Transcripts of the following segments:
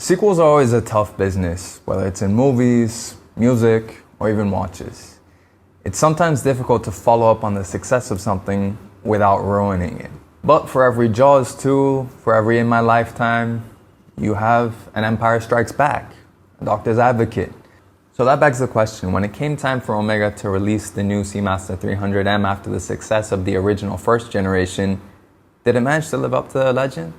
Sequels are always a tough business, whether it's in movies, music, or even watches. It's sometimes difficult to follow up on the success of something without ruining it. But for every Jaws 2, for every In My Lifetime, you have an Empire Strikes Back, a Doctor's Advocate. So that begs the question, when it came time for Omega to release the new Seamaster 300M after the success of the original first generation, did it manage to live up to the legend?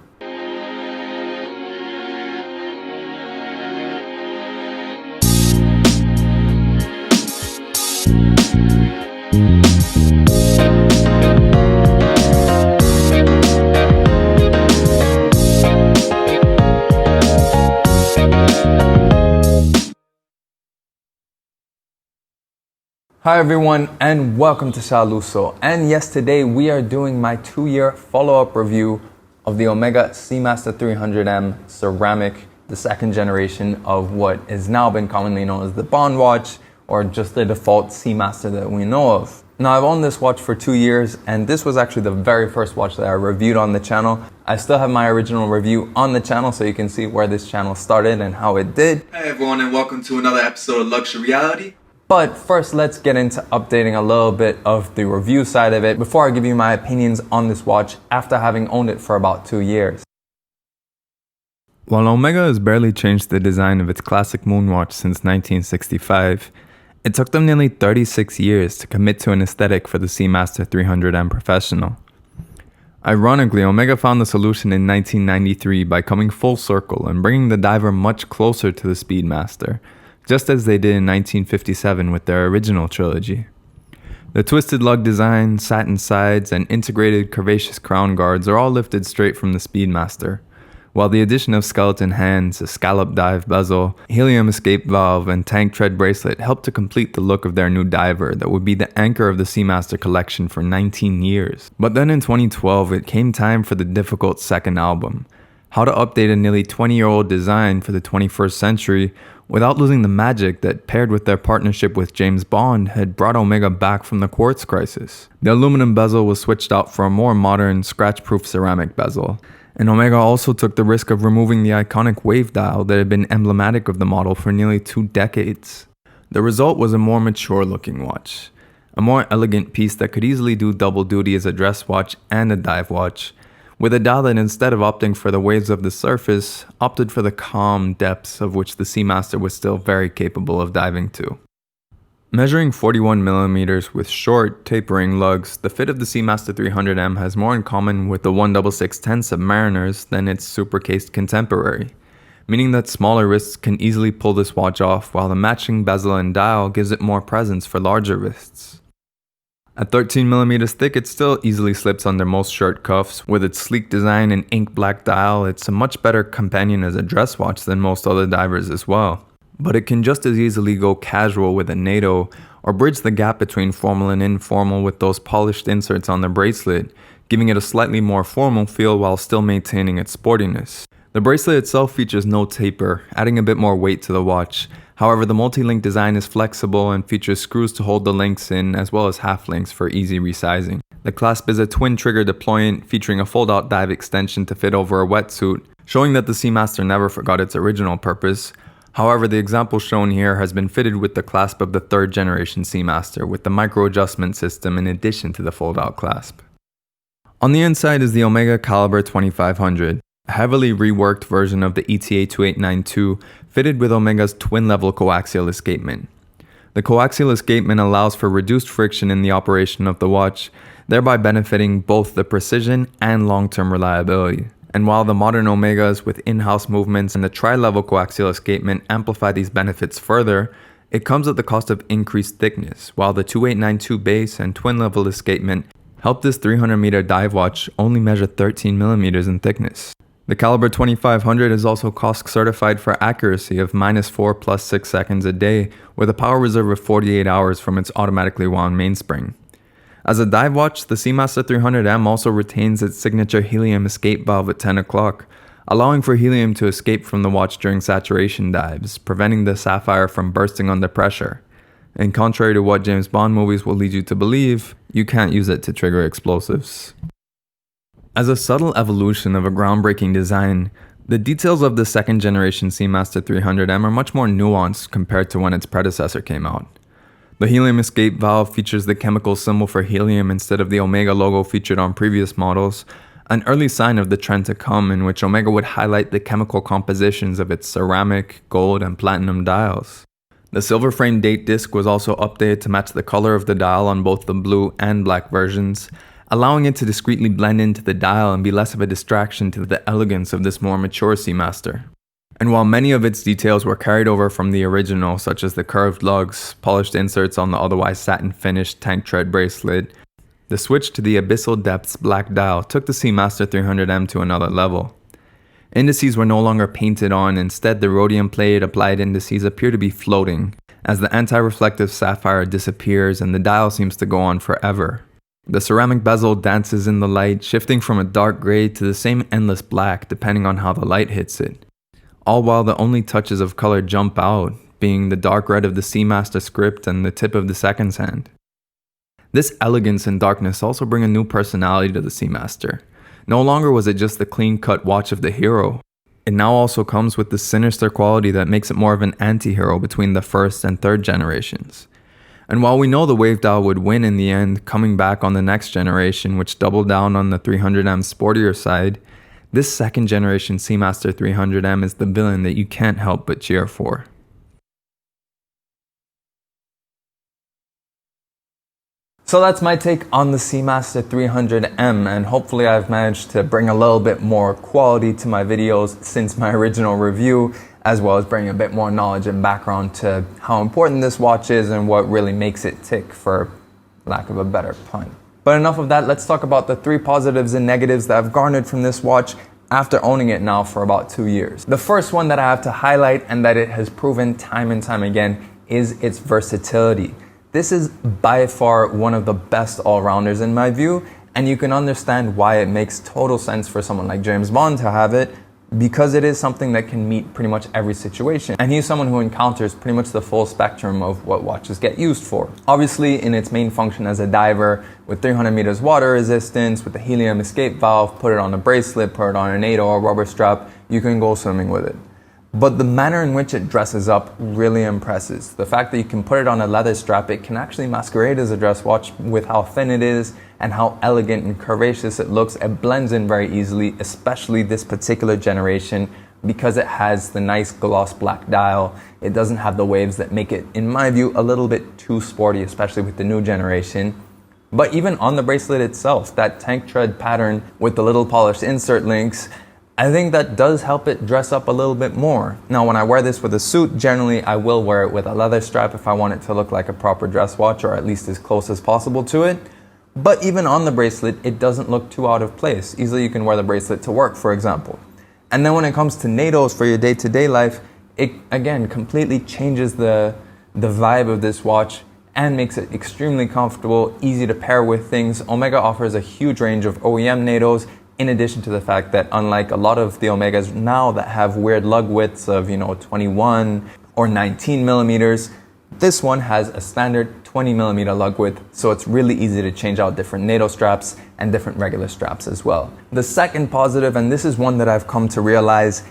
Hi everyone and welcome to Shaluso. And yes, today we are doing my 2-year follow-up review of the Omega Seamaster 300M Ceramic, the second generation of what has now been commonly known as the Bond watch, or just the default Seamaster that we know of. Now, I've owned this watch for 2 years, and this was actually the very first watch that I reviewed on the channel. I still have my original review on the channel, so you can see where this channel started and how it did. Hey everyone, and welcome to another episode of Luxury Reality. But first, let's get into updating a little bit of the review side of it before I give you my opinions on this watch after having owned it for about 2 years. While Omega has barely changed the design of its classic moonwatch since 1965, it took them nearly 36 years to commit to an aesthetic for the Seamaster 300M Professional. Ironically, Omega found the solution in 1993 by coming full circle and bringing the diver much closer to the Speedmaster, just as they did in 1957 with their original trilogy. The twisted lug design, satin sides, and integrated curvaceous crown guards are all lifted straight from the Speedmaster, while the addition of skeleton hands, a scallop dive bezel, helium escape valve, and tank tread bracelet helped to complete the look of their new diver that would be the anchor of the Seamaster collection for 19 years. But then in 2012, it came time for the difficult second album, how to update a nearly 20-year-old design for the 21st century without losing the magic that, paired with their partnership with James Bond, had brought Omega back from the quartz crisis. The aluminum bezel was switched out for a more modern, scratch-proof ceramic bezel, and Omega also took the risk of removing the iconic wave dial that had been emblematic of the model for nearly 2 decades. The result was a more mature-looking watch, a more elegant piece that could easily do double duty as a dress watch and a dive watch, with a dial that, instead of opting for the waves of the surface, opted for the calm depths of which the Seamaster was still very capable of diving to. Measuring 41mm with short, tapering lugs, the fit of the Seamaster 300M has more in common with the 16610 Submariners than its super-cased contemporary, meaning that smaller wrists can easily pull this watch off, while the matching bezel and dial gives it more presence for larger wrists. At 13mm thick, it still easily slips under most shirt cuffs. With its sleek design and ink black dial, it's a much better companion as a dress watch than most other divers as well. But it can just as easily go casual with a NATO, or bridge the gap between formal and informal with those polished inserts on the bracelet, giving it a slightly more formal feel while still maintaining its sportiness. The bracelet itself features no taper, adding a bit more weight to the watch. However, the multi-link design is flexible and features screws to hold the links in, as well as half links for easy resizing. The clasp is a twin trigger deployant featuring a fold-out dive extension to fit over a wetsuit, showing that the Seamaster never forgot its original purpose. However, the example shown here has been fitted with the clasp of the 3rd generation Seamaster, with the micro adjustment system in addition to the fold-out clasp. On the inside is the Omega Calibre 2500. A heavily reworked version of the ETA 2892 fitted with Omega's twin-level coaxial escapement. The coaxial escapement allows for reduced friction in the operation of the watch, thereby benefiting both the precision and long-term reliability. And while the modern Omegas with in-house movements and the tri-level coaxial escapement amplify these benefits further, it comes at the cost of increased thickness, while the 2892 base and twin-level escapement help this 300-meter dive watch only measure 13mm in thickness. The Calibre 2500 is also COSC certified for accuracy of -4 + 6 seconds a day, with a power reserve of 48 hours from its automatically wound mainspring. As a dive watch, the Seamaster 300M also retains its signature helium escape valve at 10 o'clock, allowing for helium to escape from the watch during saturation dives, preventing the sapphire from bursting under pressure. And contrary to what James Bond movies will lead you to believe, you can't use it to trigger explosives. As a subtle evolution of a groundbreaking design, The details of the second generation Seamaster 300M are much more nuanced compared to when its predecessor came out. The helium escape valve features the chemical symbol for helium instead of the Omega logo featured on previous models, an early sign of the trend to come in which Omega would highlight the chemical compositions of its ceramic, gold, and platinum dials. The silver frame date disc was also updated to match the color of the dial on both the blue and black versions, allowing it to discreetly blend into the dial and be less of a distraction to the elegance of this more mature Seamaster. And while many of its details were carried over from the original, such as the curved lugs, polished inserts on the otherwise satin finished tank tread bracelet, the switch to the Abyssal Depths black dial took the Seamaster 300M to another level. Indices were no longer painted on, instead the rhodium plate applied indices appear to be floating, as the anti-reflective sapphire disappears and the dial seems to go on forever. The ceramic bezel dances in the light, shifting from a dark gray to the same endless black depending on how the light hits it. All while the only touches of color jump out, being the dark red of the Seamaster script and the tip of the seconds hand. This elegance and darkness also bring a new personality to the Seamaster. No longer was it just the clean-cut watch of the hero. It now also comes with the sinister quality that makes it more of an anti-hero between the first and third generations. And while we know the wave dial would win in the end, coming back on the next generation, which doubled down on the 300M sportier side, this second generation Seamaster 300M is the villain that you can't help but cheer for. So that's my take on the Seamaster 300M, and hopefully I've managed to bring a little bit more quality to my videos since my original review, as well as bring a bit more knowledge and background to how important this watch is and what really makes it tick, for lack of a better pun. But enough of that, let's talk about the 3 positives and negatives that I've garnered from this watch after owning it now for about 2 years. The first one that I have to highlight, and that it has proven time and time again, is its versatility. This is by far one of the best all-rounders in my view, and you can understand why it makes total sense for someone like James Bond to have it, because it is something that can meet pretty much every situation. And he's someone who encounters pretty much the full spectrum of what watches get used for. Obviously, in its main function as a diver, with 300 meters water resistance, with the helium escape valve, put it on a bracelet, put it on a NATO or rubber strap, you can go swimming with it. But the manner in which it dresses up really impresses. The fact that you can put it on a leather strap, it can actually masquerade as a dress watch with how thin it is and how elegant and curvaceous it looks. It blends in very easily, especially this particular generation, because it has the nice gloss black dial. It doesn't have the waves that make it, in my view, a little bit too sporty, especially with the new generation. But even on the bracelet itself, that tank tread pattern with the little polished insert links, I think that does help it dress up a little bit more. Now, when I wear this with a suit, generally I will wear it with a leather strap if I want it to look like a proper dress watch, or at least as close as possible to it. But even on the bracelet, it doesn't look too out of place. Easily you can wear the bracelet to work, for example. And then when it comes to NATOs for your day-to-day life, it again completely changes the vibe of this watch and makes it extremely comfortable, easy to pair with things. Omega offers a huge range of OEM NATOs, in addition to the fact that unlike a lot of the Omegas now that have weird lug widths of 21 or 19 millimeters, this one has a standard 20 millimeter lug width, so it's really easy to change out different NATO straps and different regular straps as well. The second positive, and this is one that I've come to realize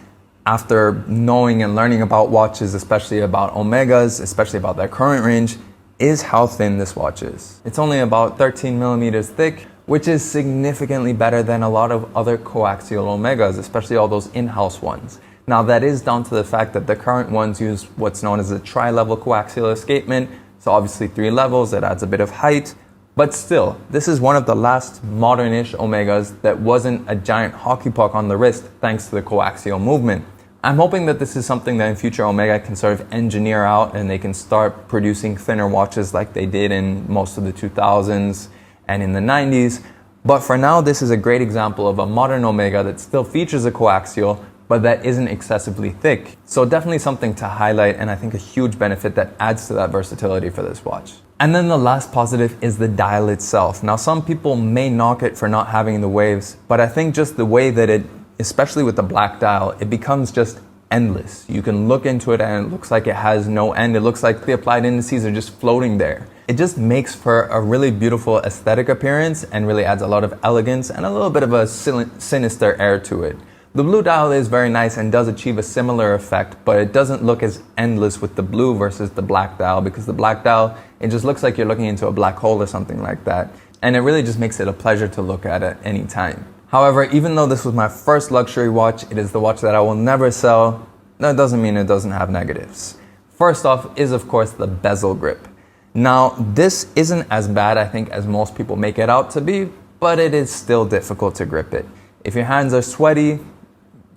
after knowing and learning about watches, especially about Omegas, especially about their current range, is how thin this watch is. It's only about 13 millimeters thick, which is significantly better than a lot of other coaxial Omegas, especially all those in-house ones. Now that is down to the fact that the current ones use what's known as a tri-level coaxial escapement, so obviously 3 levels, that adds a bit of height, but still, this is one of the last modern-ish Omegas that wasn't a giant hockey puck on the wrist thanks to the coaxial movement. I'm hoping that this is something that in future Omega can sort of engineer out and they can start producing thinner watches like they did in most of the 2000s and in the 90s, but for now this is a great example of a modern Omega that still features a coaxial, but that isn't excessively thick. So definitely something to highlight, and I think a huge benefit that adds to that versatility for this watch. And then the last positive is the dial itself. Now some people may knock it for not having the waves, but I think just the way that it, especially with the black dial, it becomes just endless. You can look into it and it looks like it has no end. It looks like the applied indices are just floating there. It just makes for a really beautiful aesthetic appearance and really adds a lot of elegance and a little bit of a sinister air to it. The blue dial is very nice and does achieve a similar effect, but it doesn't look as endless with the blue versus the black dial, because the black dial, it just looks like you're looking into a black hole or something like that. And it really just makes it a pleasure to look at any time. However, even though this was my first luxury watch, it is the watch that I will never sell. That doesn't mean it doesn't have negatives. First off is, of course, the bezel grip. Now, this isn't as bad, I think, as most people make it out to be, but it is still difficult to grip it. If your hands are sweaty,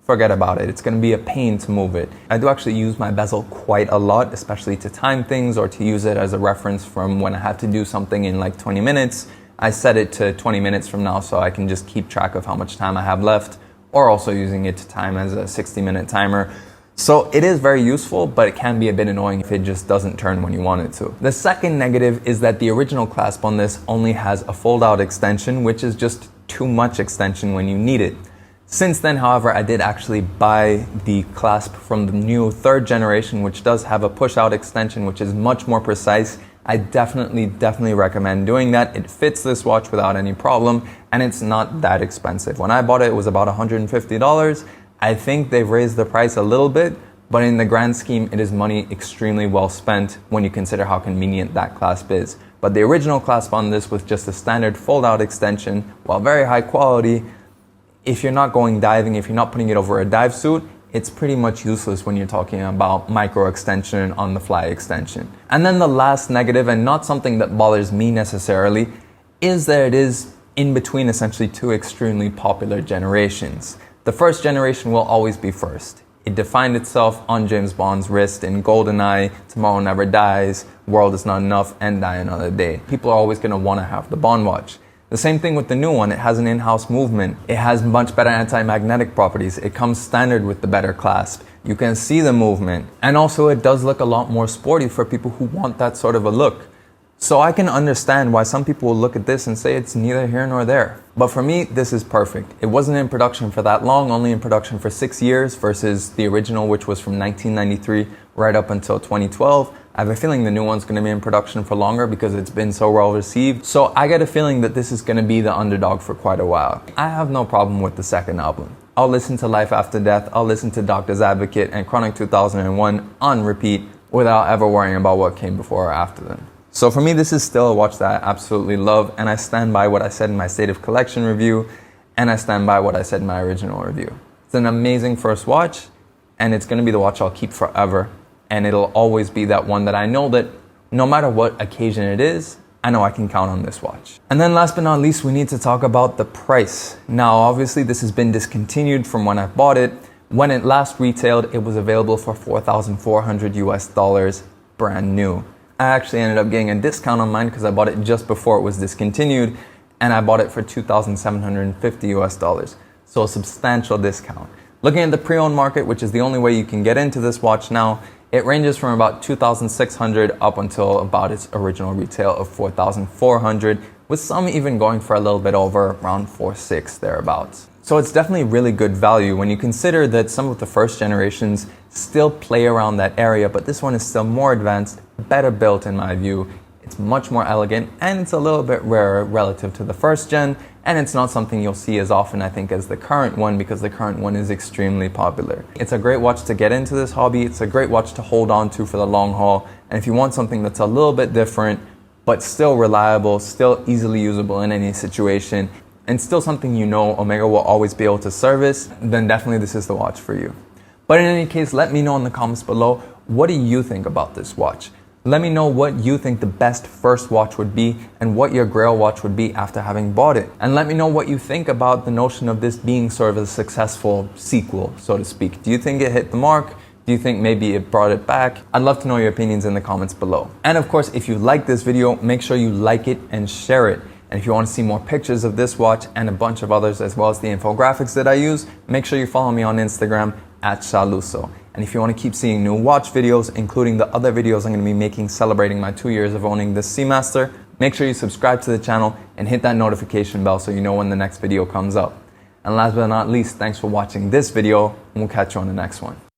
forget about it. It's going to be a pain to move it. I do actually use my bezel quite a lot, especially to time things or to use it as a reference from when I have to do something in like 20 minutes. I set it to 20 minutes from now so I can just keep track of how much time I have left, or also using it to time as a 60-minute timer. So it is very useful, but it can be a bit annoying if it just doesn't turn when you want it to. The second negative is that the original clasp on this only has a fold-out extension, which is just too much extension when you need it. Since then, however, I did actually buy the clasp from the new 3rd generation, which does have a push-out extension, which is much more precise. I definitely recommend doing that. It fits this watch without any problem, and it's not that expensive. When I bought it, it was about $150. I think they've raised the price a little bit, but in the grand scheme, it is money extremely well spent when you consider how convenient that clasp is. But the original clasp on this with just a standard fold-out extension, while very high quality, if you're not going diving, if you're not putting it over a dive suit, it's pretty much useless when you're talking about micro extension, on the fly extension. And then the last negative, and not something that bothers me necessarily, is that it is in between essentially 2 extremely popular generations. The 1st generation will always be first. It defined itself on James Bond's wrist in GoldenEye, Tomorrow Never Dies, World Is Not Enough, and Die Another Day. People are always going to want to have the Bond watch. The same thing with the new one. It has an in-house movement. It has much better anti-magnetic properties. It comes standard with the better clasp. You can see the movement. And also it does look a lot more sporty for people who want that sort of a look. So I can understand why some people will look at this and say it's neither here nor there. But for me, this is perfect. It wasn't in production for that long, only in production for 6 years versus the original, which was from 1993 right up until 2012. I have a feeling the new one's going to be in production for longer because it's been so well received. So I get a feeling that this is going to be the underdog for quite a while. I have no problem with the second album. I'll listen to Life After Death, I'll listen to Doctor's Advocate and Chronic 2001 on repeat without ever worrying about what came before or after them. So for me, this is still a watch that I absolutely love, and I stand by what I said in my State of Collection review, and I stand by what I said in my original review. It's an amazing first watch, and it's going to be the watch I'll keep forever. And it'll always be that one that I know that no matter what occasion it is, I know I can count on this watch. And then last but not least, we need to talk about the price. Now, obviously this has been discontinued from when I bought it. When it last retailed, it was available for $4,400 US, brand new. I actually ended up getting a discount on mine because I bought it just before it was discontinued, and I bought it for $2,750 US. So a substantial discount. Looking at the pre-owned market, which is the only way you can get into this watch now, it ranges from about $2,600 up until about its original retail of $4,400, with some even going for a little bit over, around $4,600 thereabouts. So it's definitely really good value when you consider that some of the first generations still play around that area, but this one is still more advanced, better built in my view. It's much more elegant, and it's a little bit rarer relative to the first gen, and it's not something you'll see as often, I think, as the current one, because the current one is extremely popular. It's a great watch to get into this hobby. It's a great watch to hold on to for the long haul, and if you want something that's a little bit different, but still reliable, still easily usable in any situation, and still something you know Omega will always be able to service, then definitely this is the watch for you. But in any case, let me know in the comments below, what do you think about this watch? Let me know what you think the best first watch would be and what your grail watch would be after having bought it. And let me know what you think about the notion of this being sort of a successful sequel, so to speak. Do you think it hit the mark? Do you think maybe it brought it back? I'd love to know your opinions in the comments below. And of course, if you like this video, make sure you like it and share it. And if you want to see more pictures of this watch and a bunch of others, as well as the infographics that I use, make sure you follow me on Instagram @Shaluso. And if you want to keep seeing new watch videos, including the other videos I'm going to be making celebrating my 2 years of owning this Seamaster, make sure you subscribe to the channel and hit that notification bell so you know when the next video comes up. And last but not least, thanks for watching this video, and we'll catch you on the next one.